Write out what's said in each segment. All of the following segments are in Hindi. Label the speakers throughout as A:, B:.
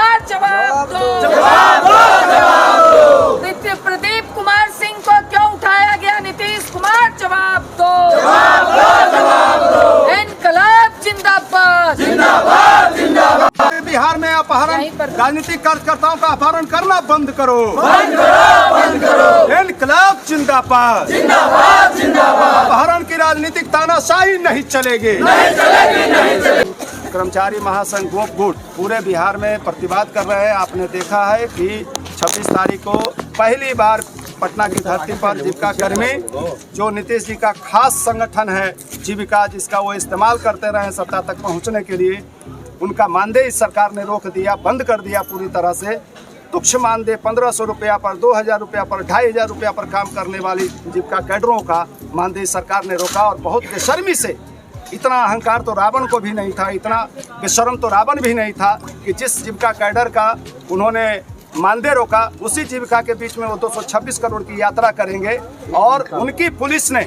A: कुमार जवाब दो। प्रदीप कुमार सिंह को क्यों उठाया गया? नीतीश कुमार जवाब दो। इनकलाब जिंदाबाद।
B: बिहार में अपहरण, राजनीतिक कार्यकर्ताओं का अपहरण करना बंद करो। इनकलाब जिंदाबाद। अपहरण की राजनीतिक तानाशाही नहीं चलेगी। कर्मचारी महासंघ गोप गुट पूरे बिहार में प्रतिवाद कर रहे हैं। आपने देखा है कि 26 तारीख को पहली बार पटना की धरती पर जीविका कर्मी, जो नीतीश जी का खास संगठन है जीविका, जिसका वो इस्तेमाल करते रहे सत्ता तक पहुंचने के लिए, उनका मानदेय इस सरकार ने रोक दिया, बंद कर दिया पूरी तरह से। तुच्छ मानदेय 1500 रुपया पर, 2000 रुपया पर, 2500 रुपया पर काम करने वाली जीविका कैडरों का मानदेय सरकार ने रोका। और बहुत बेशर्मी से, इतना अहंकार तो रावण को भी नहीं था, इतना बेशर्म तो रावण भी नहीं था कि जिस जीविका कैडर का उन्होंने मानदेय रोका, उसी जीविका के बीच में वो 226 करोड़ की यात्रा करेंगे। और उनकी पुलिस ने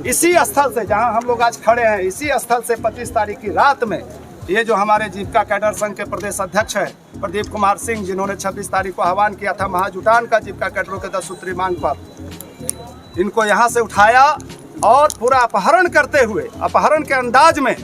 B: इसी स्थल से, जहां हम लोग आज खड़े हैं, इसी स्थल से 25 तारीख की रात में ये जो हमारे जीविका कैडर संघ के प्रदेश अध्यक्ष हैं प्रदीप कुमार सिंह, जिन्होंने 26 तारीख को आह्वान किया था महाजुटान का जीविका कैडरों के 10 सूत्री मांग पर, इनको यहाँ से उठाया और पूरा अपहरण करते हुए, अपहरण के अंदाज में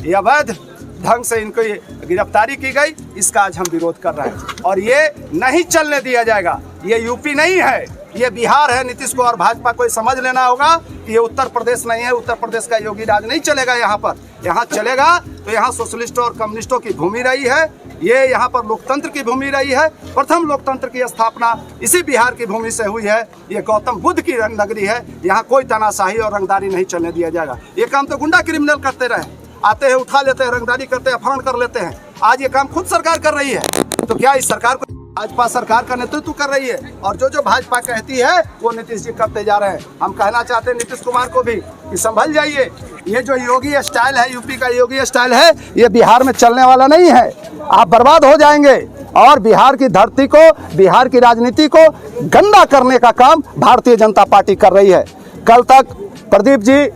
B: ये अवैध ढंग से इनको ये गिरफ्तारी की गई। इसका आज हम विरोध कर रहे हैं और ये नहीं चलने दिया जाएगा। ये यूपी नहीं है, ये बिहार है। नीतीश को और भाजपा को समझ लेना होगा कि ये उत्तर प्रदेश नहीं है। उत्तर प्रदेश का योगी राज नहीं चलेगा यहाँ पर। यहाँ चलेगा तो यहाँ सोशलिस्टों और कम्युनिस्टों की भूमि रही है, ये यहाँ पर लोकतंत्र की भूमि रही है। प्रथम लोकतंत्र की स्थापना इसी बिहार की भूमि से हुई है। ये गौतम बुद्ध की नगरी है। यहाँ कोई तानाशाही और रंगदारी नहीं चलने दिया जाएगा। ये काम तो गुंडा क्रिमिनल करते रहे, आते हैं, उठा लेते हैं, रंगदारी करते हैं, अपहरण कर लेते हैं। आज ये काम खुद सरकार कर रही है। तो क्या इस सरकार को भाजपा सरकार का नेतृत्व कर रही है? और जो भाजपा कहती है वो नीतीश जी करते जा रहे हैं। हम कहना चाहते हैं नीतीश कुमार को भी कि संभल जाइए। ये जो योगी स्टाइल है, यूपी का योगी स्टाइल है, ये बिहार में चलने वाला नहीं है। आप बर्बाद हो जाएंगे और बिहार की धरती को, बिहार की राजनीति को गंदा करने का काम भारतीय जनता पार्टी कर रही है। कल तक प्रदीप जी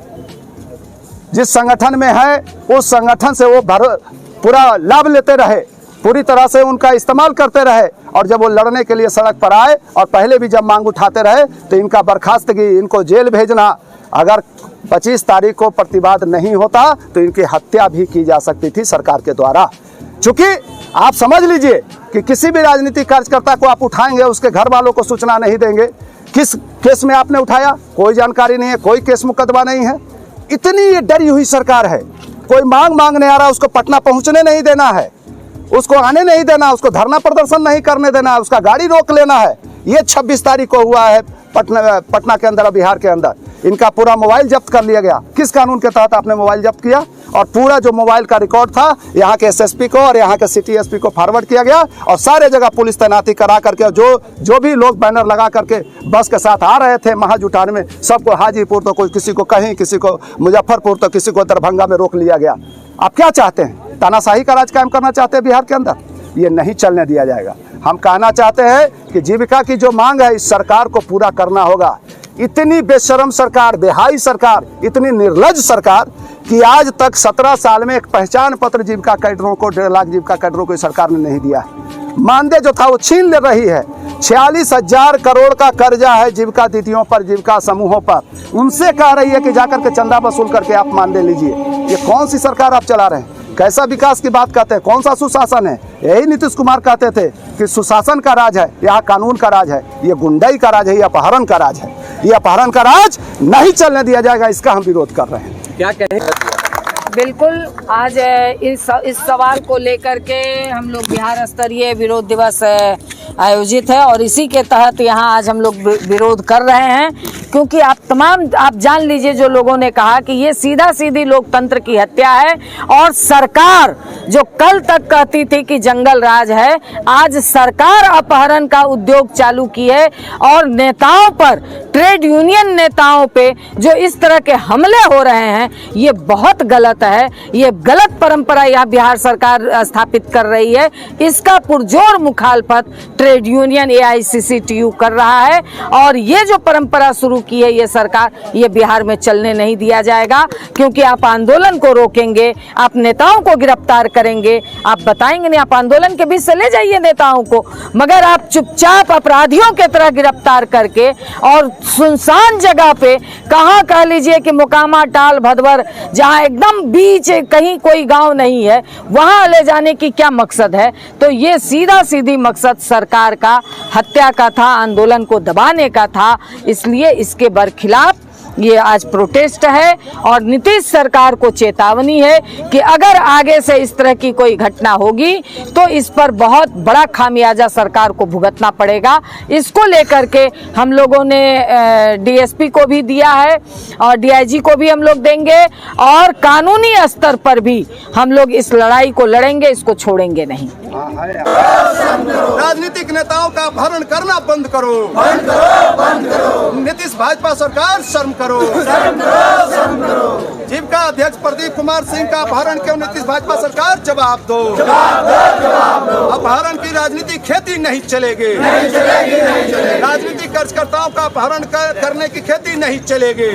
B: जिस संगठन में है, उस संगठन से वो पूरा लाभ लेते रहे, पूरी तरह से उनका इस्तेमाल करते रहे। और जब वो लड़ने के लिए सड़क पर आए और पहले भी जब मांग उठाते रहे, तो इनका बर्खास्तगी, इनको जेल भेजना, अगर 25 तारीख को प्रतिवाद नहीं होता तो इनकी हत्या भी की जा सकती थी सरकार के द्वारा। चूंकि आप समझ लीजिए कि किसी भी राजनीतिक कार्यकर्ता को आप उठाएंगे, उसके घर वालों को सूचना नहीं देंगे। किस केस में आपने उठाया, कोई जानकारी नहीं है, कोई केस मुकदमा नहीं है। इतनी ये डरी हुई सरकार है। कोई मांगने आ रहा, उसको पटना पहुंचने नहीं देना है, उसको आने नहीं देना, उसको धरना प्रदर्शन नहीं करने देना है, उसका गाड़ी रोक लेना है। ये 26 तारीख को हुआ है पटना के अंदर, बिहार के अंदर। इनका पूरा मोबाइल जब्त कर लिया गया। किस कानून के तहत आपने मोबाइल जब्त किया? और पूरा जो मोबाइल का रिकॉर्ड था यहाँ के एसएसपी को और यहाँ के सिटी एसपी को फॉरवर्ड किया गया और सारे जगह पुलिस तैनाती करा करके जो भी लोग बैनर लगा करके बस के साथ आ रहे थे महाजुटान में, सबको हाजीपुर तो कोई किसी को कहीं, किसी को मुजफ्फरपुर तो किसी को दरभंगा में रोक लिया गया। आप क्या चाहते हैं? तानाशाही का राज कायम करना चाहते हैं बिहार के अंदर? ये नहीं चलने दिया जाएगा। हम कहना चाहते हैं कि जीविका की जो मांग है इस सरकार को पूरा करना होगा। इतनी बेशरम सरकार, बेहाई सरकार, इतनी निर्लज सरकार कि आज तक 17 साल में एक पहचान पत्र जीविका कैडरों को, 1.5 लाख जीविका कैडरों को सरकार ने नहीं दिया है। मानदेय जो था वो छीन ले रही है। 46,000 करोड़ का कर्जा है जीविका दीदियों पर, जीविका समूहों पर। उनसे कह रही है कि जाकर के चंदा वसूल करके आप मानदेय लीजिए। ये कौन सी सरकार आप चला रहे हैं? कैसा विकास की बात करते हैं? कौन सा सुशासन है? यही नीतीश कुमार कहते थे कि सुशासन का राज है, यहाँ कानून का राज है। ये गुंडाई का राज है, ये अपहरण का राज है। ये अपहरण का राज नहीं चलने दिया जाएगा। इसका हम विरोध कर रहे हैं।
C: क्या कहें?
A: बिल्कुल, आज इस सवाल को लेकर के हम लोग बिहार स्तरीय विरोध दिवस आयोजित है और इसी के तहत यहाँ आज हम लोग विरोध कर रहे हैं। क्योंकि आप जान लीजिए, जो लोगों ने कहा कि ये सीधा सीधी लोकतंत्र की हत्या है और सरकार जो कल तक कहती थी कि जंगल राज है, आज सरकार अपहरण का उद्योग चालू की है और नेताओं पर, ट्रेड यूनियन नेताओं पे जो इस तरह के हमले हो रहे हैं, ये बहुत गलत है। ये गलत परंपरा यहाँ बिहार सरकार स्थापित कर रही है। इसका पुरजोर मुखालफत ट्रेड यूनियन AICCTU कर रहा है। और ये जो परंपरा शुरू की है ये सरकार, ये बिहार में चलने नहीं दिया जाएगा, क्योंकि आप आंदोलन को रोकेंगे, आप नेताओं को गिरफ्तार करेंगे, आप बताएंगे नहीं, आप आंदोलन के बीच से ले जाइए नेताओं को, मगर आप चुपचाप अपराधियों के तरह गिरफ्तार करके और सुनसान जगह पे, कहाँ कह लीजिए कि मोकामा, टाल, भदवर, जहाँ एकदम बीच कहीं कोई गांव नहीं है, वहां ले जाने की क्या मकसद है? तो ये सीधा सीधी मकसद सरकार का हत्या का था, आंदोलन को दबाने का था। इसलिए इसके बरखिलाफ ये आज प्रोटेस्ट है और नीतीश सरकार को चेतावनी है कि अगर आगे से इस तरह की कोई घटना होगी तो इस पर बहुत बड़ा खामियाजा सरकार को भुगतना पड़ेगा। इसको लेकर के हम लोगों ने DSP को भी दिया है और DIG को भी हम लोग देंगे, और कानूनी स्तर पर भी हम लोग इस लड़ाई को लड़ेंगे, इसको छोड़ेंगे नहीं।
B: राजनीतिक नेताओं का अपहरण करना बंद करो, नीतीश भाजपा सरकार शर्म करो। जीविका अध्यक्ष प्रदीप कुमार सिंह का अपहरण क्यों नीतीश भाजपा सरकार? जवाब दो। अपहरण की राजनीति खेती नहीं चलेगी, राजनीतिक कार्यकर्ताओं का अपहरण करने की खेती नहीं चलेगी।